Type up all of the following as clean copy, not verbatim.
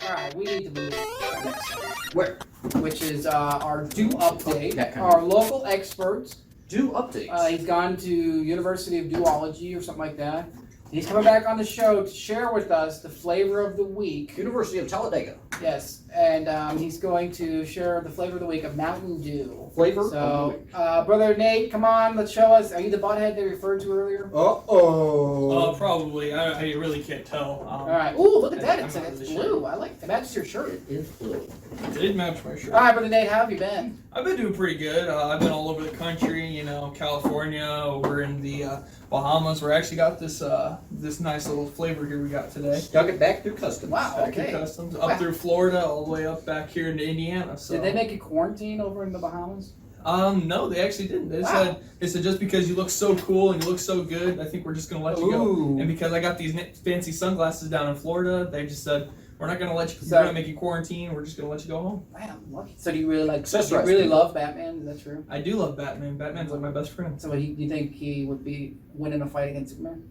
Alright, we need to move to the next segment, Where? which is our do update. That kind Our local experts. Do updates. He's gone to University of Duology or something like that. He's coming back on the show to share with us the flavor of the week. University of Talladega. Yes, and he's going to share the flavor of the week of Mountain Dew. Flavor of the So, week. Brother Nate, come on, let's show us. Are you the butthead they referred to earlier? Oh, probably. I really can't tell. All right. Ooh, look at that. I'm It's not really blue. sure. I like that. That's your shirt. It is blue. It did match my shirt. All right, Brother Nate, how have you been? I've been doing pretty good. I've been all over the country. California. We're in the Bahamas. We actually got this this nice little flavor here we got today. Stuck it back through customs. Wow. Back Okay. in customs, up through Florida, all the way up back here into Indiana. So. Did they make you quarantine over in the Bahamas? No, they actually didn't. They said just because you look so cool and you look so good, I think we're just gonna let you go. And because I got these fancy sunglasses down in Florida, they just said we're not gonna let you. We're gonna make you quarantine. We're just gonna let you go home. Man, lucky. So do you really like? Do you Accessorize really people. love Batman? Is that true? I do love Batman. Batman's like my best friend. So you think he would be winning a fight against Superman?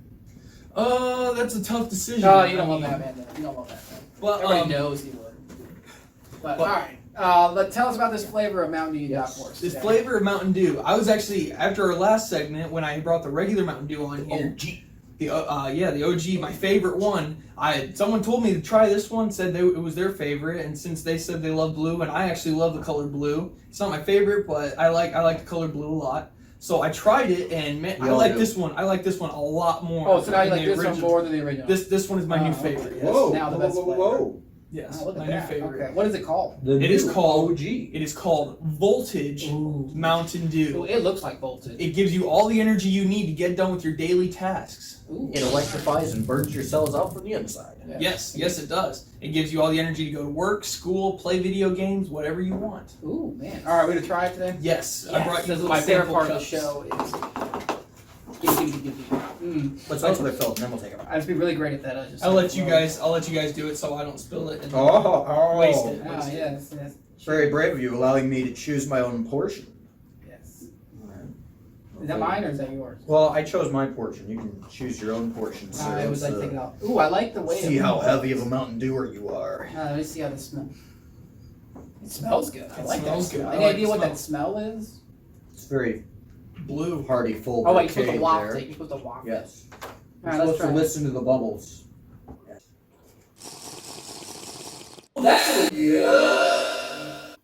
That's a tough decision. No, you don't love Batman. Then. You don't love Batman. Well, Everybody knows he would. But Well- all right. Tell us about this flavor of Mountain Dew you got for us. This today. flavor of Mountain Dew. I was actually after our last segment when I brought the regular Mountain Dew on here. OG. The OG, my favorite one. Someone told me to try this one, said it was their favorite, and since they said they love blue, and I actually love the color blue. It's not my favorite, but I like the color blue a lot. So I tried it, and man, We I all like do. this one. I like this one a lot more. Oh, so now you than like the this one original. more than the original? This one is my new okay. favorite. Yes. Whoa, Now the whoa, best whoa, flavor. whoa. Yes, Oh, look my at new that. favorite. Okay. What is it called? It is called. OG. It is called Voltage Mountain Dew. Ooh, it looks like Voltage. It gives you all the energy you need to get done with your daily tasks. Ooh. It electrifies and burns your cells out from the inside. Yeah. Yes, it does. It gives you all the energy to go to work, school, play video games, whatever you want. Ooh, man. All right, we're going to try it today? Yes, I brought you This is little my favorite sample part cups. of the show. Let's wait till they're filled, and then we'll take them out. I'd just be really great at that. I'll let you guys do it so I don't spill it and Oh, waste it. Ah, yes. Very brave of you, allowing me to choose my own portion. Yes. Is that mine or is that yours? Well, I chose my portion. You can choose your own portion, sir. I was like Let's, thinking out. Ooh, I like the way see it how moves. heavy of a Mountain Dewer you are. Let me see how this smells. It smells good. I It like smells that good. smell. I Any like idea the what that smell is? It's very blue. hearty, full Oh wait, you're supposed to cave waft there. it. You're supposed to waft it. Yes. All You're right, let's supposed to try. listen to the bubbles. That's good.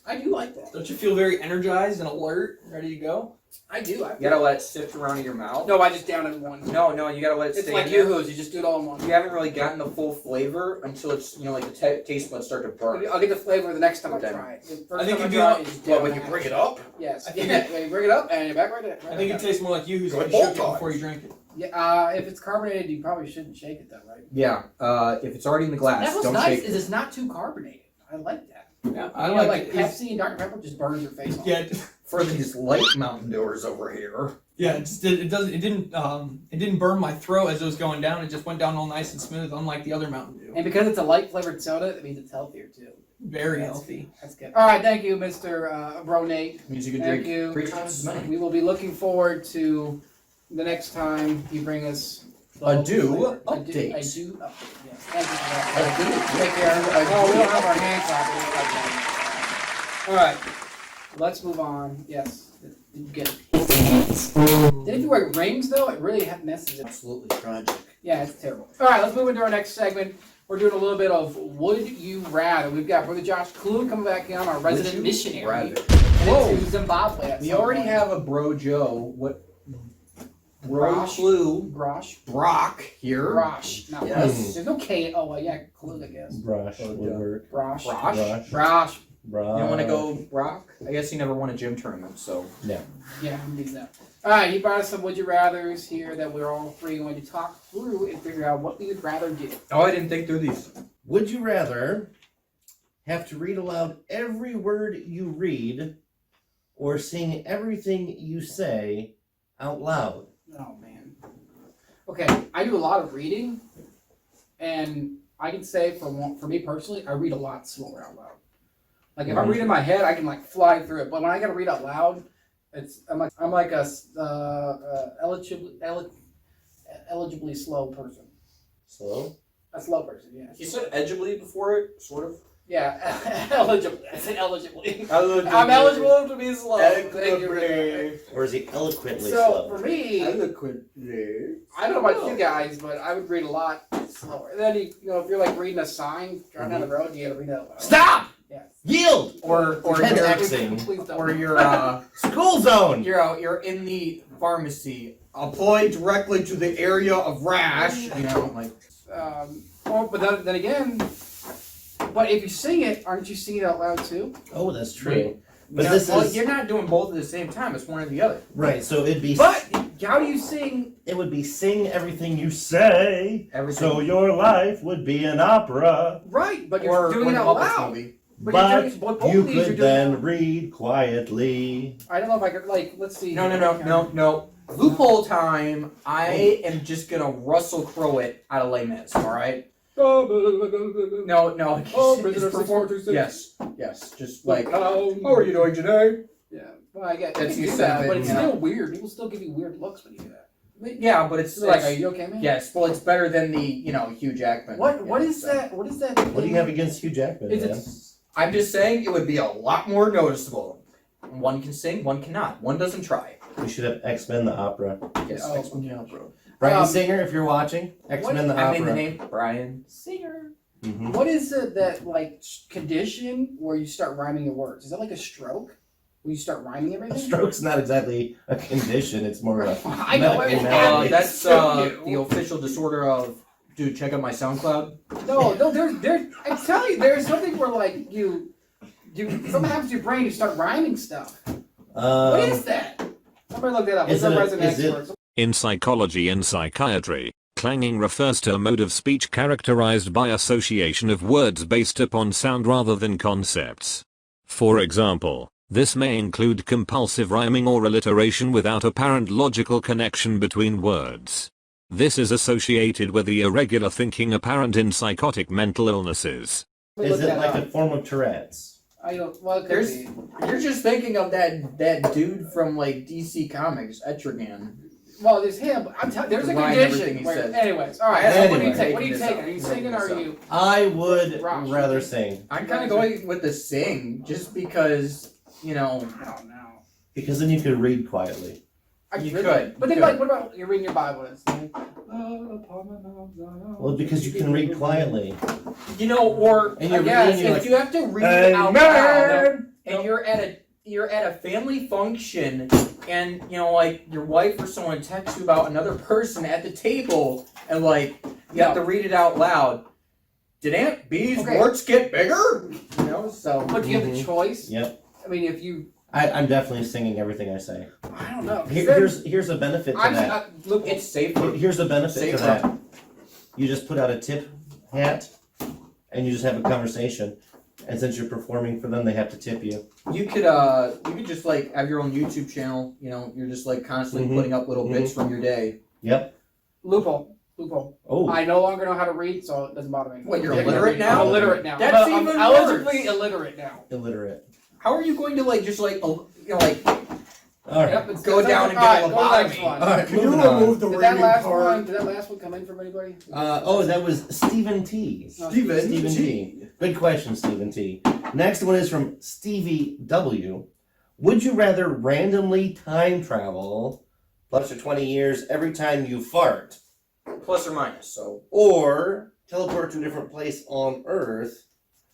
I do like that. Don't you feel very energized and alert, ready to go? I do. You gotta let it sift around in your mouth. No, I just down in one. No, you gotta let it It's stay like in there. Yoo-Hoo's. You just do it all in one. You haven't really gotten the full flavor until it's, like the taste buds start to burn. I'll get the flavor the next time I Okay. try it. The first I think time it'd be try like- it, just What, down when in you half. bring it up? Yes. I think Yeah, you bring it up and you're back right there. I think it tastes more like Yoo-Hoo's Go if you both shook it times. before you drank it. Yeah, if it's carbonated, you probably shouldn't shake it though, right? Yeah. If it's already in the glass, That's what's don't nice shake is it. it's not too carbonated. I like that. Yeah, I You know, like it. It's- Pepsi and Dr. Pepper just burns your face off. Yeah, For these light Mountain Dewers over here. yeah. It didn't burn my throat as it was going down. It just went down all nice and smooth, unlike the other Mountain Dew. And because it's a light flavored soda, it means it's healthier too. Very That's healthy. That's good. All right, thank you, Mr. Bro Nate. Means you can Thank drink you. 3 times as many. We will be looking forward to the next time you bring us A Dew flavor. update. A Dew update. Yes. Thank you for that. Take care. Oh, we don't have our hand clapping. All right, let's move on. Yes. Did you get it? Then if you wear rings though, it really messes it. Absolutely tragic. Yeah, it's terrible. All right, let's move into our next segment. We're doing a little bit of Would You Rather. We've got Brother Josh Clune coming back in, our resident you missionary. rather? Whoa. To Zimbabwe. at We some already point. have a Bro Joe. What? Bro Brosh. Clue. Grosh. Brock here. Grosh. Not Yes. There's no K. Oh, well, yeah, Clue, I guess. Brush Oh, would yeah. work. Brosh. Brosh. Brosh. Brush. You don't want to go Brock? I guess he never won a gym tournament, so. Yeah, I'm doing that. All right, he brought us some Would You Rathers here that we're all three going to talk through and figure out what we would rather do. Oh, I didn't think through these. Would you rather have to read aloud every word you read or sing everything you say out loud? Oh, man. Okay, I do a lot of reading, and I can say for me personally, I read a lot slower out loud. Like if I read in my head, I can like fly through it. But when I gotta read out loud, I'm like a eligibly slow person. Slow? A slow person, yeah. You said edgeably before it, sort of. Yeah, eligible. I said eligibly. Eligibly. I'm eligible to be slow. Thank you. Eligibly. Or is he eloquently So slow? for me, Eloquently. I don't know about you guys, but I would read a lot slower. And then you know, if you're like reading a sign driving down the road, you gotta read that loud. Stop! Yes. Yield! Or Head you're, Xing. Please don't. or you're School zone! you're in the pharmacy. Apply directly to the area of rash. You know, like But then again, but if you sing it, aren't you singing it out loud too? Oh, that's true. But no, this well, is you're not doing both at the same time. It's one or the other. right. So it'd be. But how do you sing? It would be sing everything you say. Everything. So your life would be an opera. Right, but you're or doing it one out Muppets loud. movie. But But you're doing, both you of these you're could doing then out- read quietly. I don't know if I could let's see. No. Loophole time. I am just gonna Russell Crowe it out of Les Mis. All right. No. Oh, It's prisoner perform- 6426. Yes. Just like. How are you doing today? Yeah. Well, I get That's you you do said that, it, but it's you know. still weird. People still give you weird looks when you do that. Yeah, but it's They're like, are you okay, man? yes. Well, it's better than the Hugh Jackman. What is so. that? What is that? What do you have against Hugh Jackman, Is man? it? I'm just saying it would be a lot more noticeable. One can sing, one cannot. One doesn't try. We should have X-Men the Opera. Yes, Oh, X-Men okay. Opera. Brian Um, Singer, if you're watching, X-Men the I Opera. mean the name Brian. Singer. Mhm. What is that like condition where you start rhyming your words? Is that like a stroke? Where you start rhyming everything? A stroke's not exactly a condition. It's more of a I know medical it. malady. That's You. the official disorder of. Dude, check out my SoundCloud. No, there's. I'm telling you, there's something where like you something happens to your brain. You start rhyming stuff. What is that? Somebody look that up. Is Who's our it a- resident is it- expert? In psychology and psychiatry, clanging refers to a mode of speech characterized by association of words based upon sound rather than concepts. For example, this may include compulsive rhyming or alliteration without apparent logical connection between words. This is associated with the irregular thinking apparent in psychotic mental illnesses. Let me Is look it that like up. a form of Tourette's? I don't. Well, it could There's- be. You're just thinking of that dude from like DC Comics, Etrigan. Well, there's him. I'm telling. There's a Rhyme everything condition. he Where, says. anyways, all right. Anyway. So what do you take? What are you Making this taking? up. Are you Making singing or this are up. you? I would Rock. rather sing I'm kind of going with the sing, just because I don't know. because then you could read quietly. You could. But then, You like, what about you're reading your Bible? And it's like, Well, because you can read quietly. or And I you're guess reading, you're if like, you have to read it out loud, Amen. and you're at a family function, and like your wife or someone texts you about another person at the table, and like you have to read it out loud. Did Aunt B's Okay. warts get bigger? So. But do you have the Mhm. choice? Yep. I mean, if you, I'm definitely singing everything I say. I don't know. 'cause Here- then here's a benefit to I'm, that. look, It's safer. Here's a benefit to Safer. that. You just put out a tip hat, and you just have a conversation. And since you're performing for them, they have to tip you. You could just like have your own YouTube channel. You're just like constantly Mhm. putting up little bits from your day. Yep. loophole. Oh. I no longer know how to read, so it doesn't bother me. What, you're Yeah, illiterate now? I'm illiterate now. That's I'm even eligibly worse. illiterate now. Illiterate. How are you going to like just like All right. Yep, it's Go down and alright, get a go to the next lobotomy. one. All right. Can you moving on. remove the Did that reading last part? one? Did that last one come in from anybody? That was Stephen T. No, Stephen T. Good question, Stephen T. Next one is from Stevie W. Would you rather randomly time travel plus or 20 years every time you fart, plus or minus. So or teleport to a different place on Earth,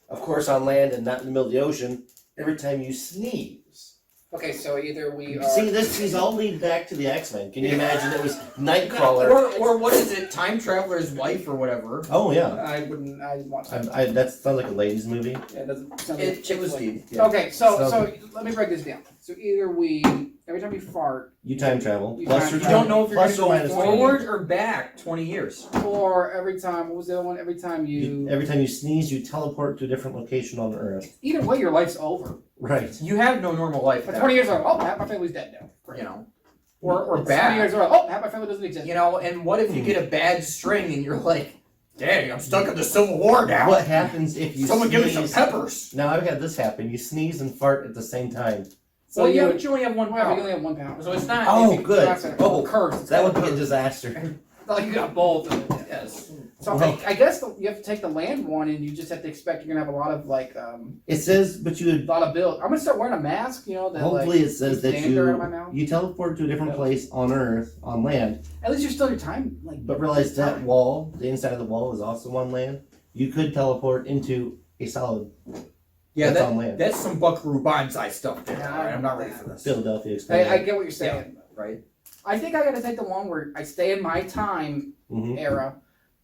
of course on land and not in the middle of the ocean, every time you sneeze? Okay, so either we are. See, these all lead back to the X-Men. Can you imagine it was Nightcrawler? or what is it? Time traveler's wife or whatever. Oh, yeah. I didn't watch that. That sounds like a ladies' movie. Yeah, it doesn't sound like a It chick was flick. Steve. Yeah. Okay, so Sounds- let me break this down. So either we every time you fart, You time travel. You Plus time or You travel. don't know if you're going plus to or go minus 20 forward years. or back 20 years. or every time what was the other one? Every time you Every time you sneeze, you teleport to a different location on Earth. either way, your life's over. Right. You have no normal life. For then, 20 years, like, oh, half my family's dead now. Great. Or It's 20 back. years, like, oh, half my family doesn't exist. And what if you get a bad string and you're like, dang, I'm stuck in the Civil War now. What happens if you Someone give me sneeze? some peppers. Now I've had this happen. You sneeze and fart at the same time. So Well, you yeah, would, but you only have one well, you pound. only have 1 pound. So it's not. Oh, if you- good. That's a Oh, curse. It's that called would be a curse. disaster. It's not like you got both. Yes. So Well- I guess you have to take the land one, and you just have to expect you're gonna have a lot of It says, but you a would lot of bills. I'm gonna start wearing a mask. You know that hopefully like, it says keeps that dander out of my mouth. you teleport to a different place on Earth on land, At least you're still your time. Like, but realize that time. wall, the inside of the wall, is also on land. You could teleport into a solid Yeah, that's on land. that's some Buckaroo Banzai stuff there. Yeah, Alright, I'm not ready for this. Philadelphia I experiment. get what you're saying. Right? I think I gotta take the one where I stay in my time Mhm. era,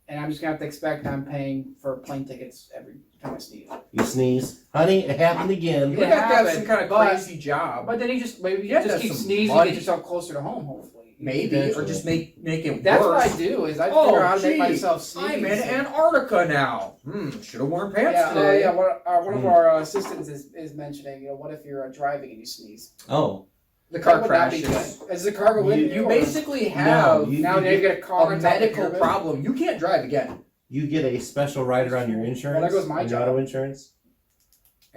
and I'm just gonna have to expect I'm paying for plane tickets every time I sneeze. You sneeze, honey. It happened again. You It would have to have some happened, kind of but- crazy job. But then you just maybe you You have just to have keep some sneezing, money. get yourself closer to home. Hopefully, Maybe, or just make it That's worse. what I do. Is I Oh, figure out how to make gee, myself sneeze. I'm in Antarctica now. Should have worn pants Yeah, today. yeah. One of our assistants is mentioning. What if you're driving and you sneeze? Oh, The car That would not be crashes. good. Is the car go in? You or- basically have you- now you get a car a on top of medical your bed? problem. You can't drive again. you get a special rider on your insurance. Well, there goes my on your job. auto insurance.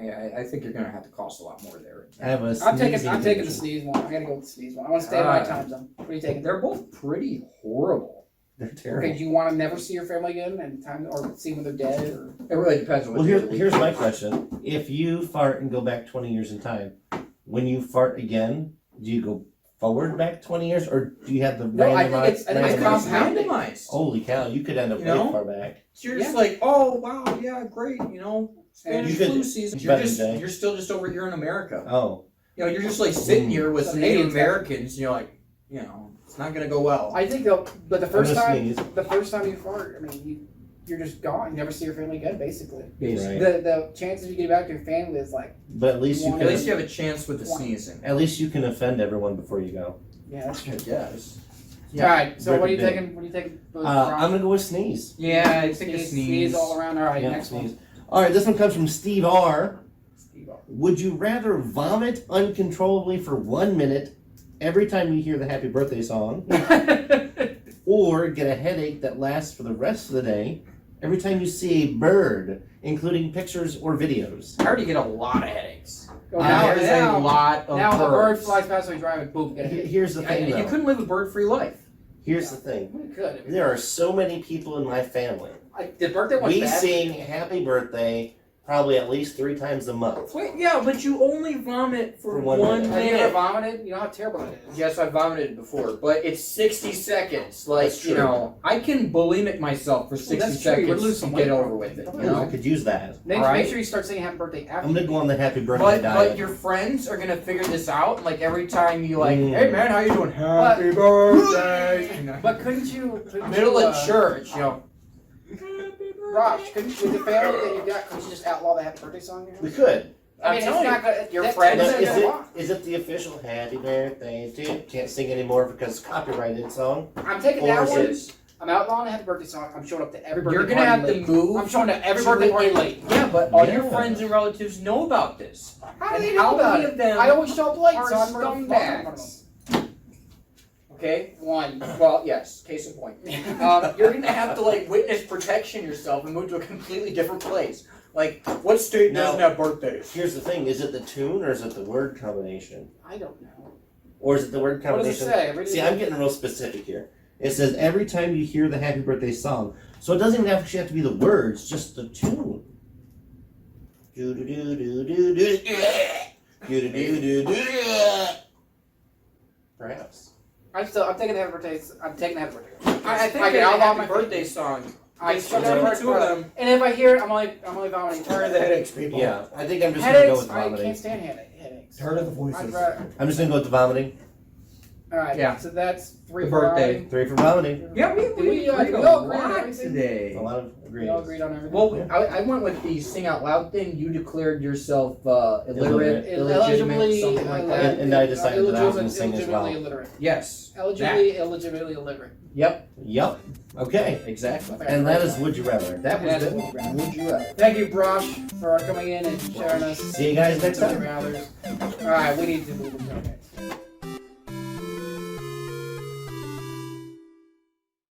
Yeah, I think you're gonna have to cost a lot more there. I have a. I'm taking sneezing the condition. sneeze one. I gotta go with the sneeze one. I want to stay in my Ah. time zone. What are you taking? They're both pretty horrible. They're terrible. Okay, do you want to never see your family again and time or see when they're dead or? It really depends on what Well, day of the week here's it my is. question: if you fart and go back 20 years in time, when you fart again, do you go forward back 20 years, or do you have the No, I think randomized? it's- I think I it's think it's compounding. randomized. Holy cow! You could end up You way know? far back. So you're just like, oh wow, yeah, great, Spanish You could- flu season. better day. You're still just over here in America. Oh, You're just like sitting here with Some some Native idiots. Americans. And you're like, it's not gonna go well. I think they'll. But the first gonna time, sneeze. the first time you fart, I mean, you're just gone. You never see your family again, basically. Basically. Right. The chances you get back to your family is like, but at least you At At can. least you have a chance with the One. sneezing. At least you can offend everyone before you go. yeah, that's true. Yes. All right, so Rip what are you it big. taking? What are you taking? I'm gonna go with sneeze. Yeah, I think a sneeze, sneeze. all around. All right, Yeah, next sneeze. one. All right, this one comes from Steve R. Steve. Would you rather vomit uncontrollably for 1 minute every time you hear the Happy Birthday song, or get a headache that lasts for the rest of the day every time you see a bird, including pictures or videos? I already get a lot of headaches. Go now, There's now, a lot of now a bird birds. flies past, so you drive it, boom, get it. Here's the thing, You though. couldn't live a bird-free life. Here's the thing. We could. There are so many people in my family. The birthday one's We bad. sing Happy Birthday probably at least 3 times a month. Wait, yeah, but you only vomit for For 1 1 minute. Have you ever minute. vomited? You know how terrible it is. Yes, I vomited before, but it's 60 seconds. Like, That's true. I can bulimic myself for 60 that's true. You would seconds lose some and weight get over probably. with it. Probably You lose I know? could use that. Make Alright. sure you start singing Happy Birthday after. I'm gonna go on the Happy Birthday But diet. your friends are gonna figure this out. Like every time you like, Mm. hey man, how you doing? Happy birthday. You know? But couldn't you? Middle you, of church, Raj, couldn't with the family that you got? Couldn't you just outlaw the Happy Birthday song? We could. I'm it's telling not you, gonna, your that- friends that's Now, are what is they it want. is it the official Happy Birthday to? Can't sing anymore because it's copyrighted song. I'm taking Or that is one. it- I'm outlawing the Happy Birthday song. I'm showing up to every birthday You're gonna party have to late. move. I'm showing up to every to birthday the- party late. Yeah, but all your Yeah. friends and relatives know about this. How do And they know how about many it? of them I always show up late, are so I'm gonna fuck up one of scumbags? Okay. them. One. Well, yes. Case in point. You're gonna have to like witness protection yourself and move to a completely different place. Like, what state Now- doesn't have birthdays? Here's the thing: is it the tune or is it the word combination? I don't know. Or is it the word What does combination? it say? Read it See, again. I'm getting real specific here. It says every time you hear the Happy Birthday song, so it doesn't even actually have to be the words, just the tune. Do do do do do do do do do. Perhaps. I'm taking the Happy Birthday. I'm taking the Happy Birthday. I think I they can have outlaw a my birthday song. I There's shut only up two of them. And if I hear it, I'm only vomiting. Turn the headaches, people. Yeah, I think I'm just gonna go Headaches. with I vomiting. can't stand headaches. Turn of the I'd voices. rather- I'm just gonna go with the vomiting. All right. Yeah. So that's three The for birthday. vomiting. 3 for vomiting. Yeah, we we agreed all a agree on lot everything? today. A lot of We all agreements. agreed on everything. Well, I went with the sing out loud thing. You declared yourself illiterate, illegitimate, Illegibly, something like that. And I decided that I was gonna sing as well. Illegitimately illiterate. Yes. Illegibly illiterate. Yep. Yup. Okay. Exactly. And that is Would You Rather. That was That's good. Would You Rather. Would you rather? Thank you, Brosh, for coming in and sharing us. See you guys next time. All right, we need to move on.